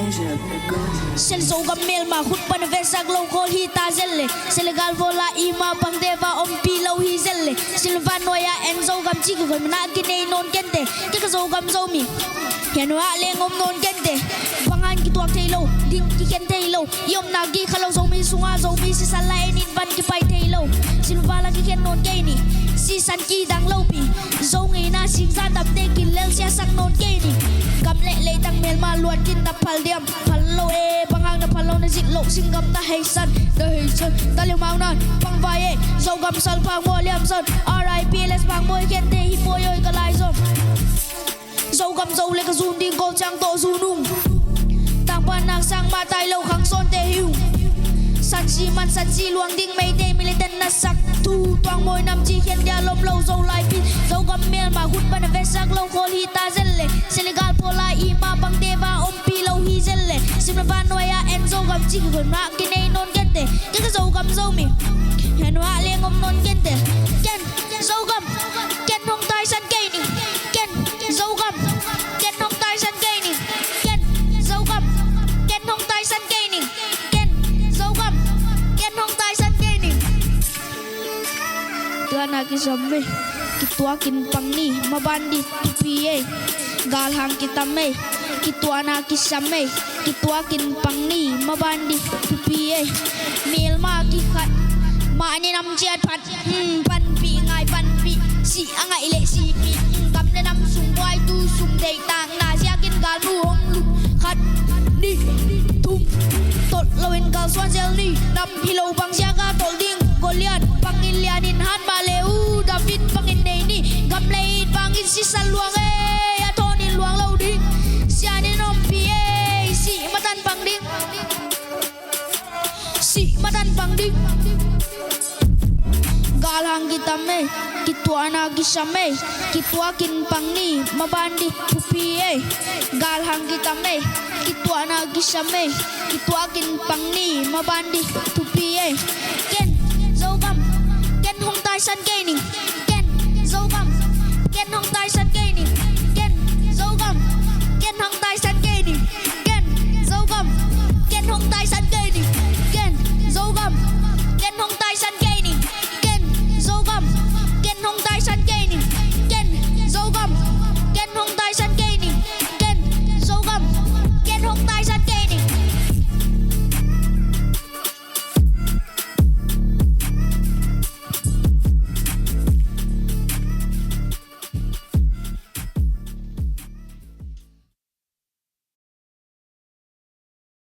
Sel zo gamel ma hut pan vesa glow kol hi ta zelle Selegal vola ima pang deva om pilau hi zelle Silvanoya en zo gam chi ko na kinay non kente Kika zo gam zo mi Yan wa leng om non kente Pangan ki tuak taylo ding ki ken taylo Yom nagi khalaw zo mi sunga zo mi si salay nin ban ki pai taylo Silvala ki ken non kay ni Si san ki dang lâu pi Zo ngay na sing sa tap te kin lel siya sang non kay ni Gam le le tang mel ma luan kin na pal diam Palo e pangang na palo na ziklo sing gam na hay san Ta liu mau nan pang vai e Zo gam sal pang mo liam san R.I.P. les pang moy ken te hi po yoy ka lai zom Zo gam zo le ka zun ding ko chang to zu nung Tang panang sang ma tai lâu khang son te hiu San chi man san chi luang ding mei te militan na sak tu Toang môi nam chi khen dia lom lâu zo lai pin Zo gam mel ma hut ban ve sak lâu khol hi ta zelle Senegal pola ima bang deva om pi lâu hi zelle Simran noya en zo gam chi ko na kinay non kente Kika zo gam zo mi Hen wa leng om non kente Ken zo gam Ken hong tai san kay ni Ken zo gam Ken hong tai san kay ni Ken zo gam Ken hong tai san kay ni Nagi samme kitua kin pangni mabandi tupiye galhang kita me kitua nagi samme kitua kin pangni mabandi tupiye milma ki khat ma ni nam chiat phat pan pi ngai pan pi si angai le si pi kam ne nam sung wai tu sung dei tang na sia kin gal nu hong lu khat ni tum tot loin gal swan zel ni nam pilo bang sia ga tol ding Goliath pangilianin han maleu David pangin ni gamlein pangin si saluang atonin luang lau ding sianin om pie si matan pangding galang kita me kitua na gisame kitua kin pangni mabandi pupie galang kita me kitua na gisame kitua kin pangni mabandi pupie ken zo gam ken hong tai san kay ni ken zo gam ken hong tai san kay ni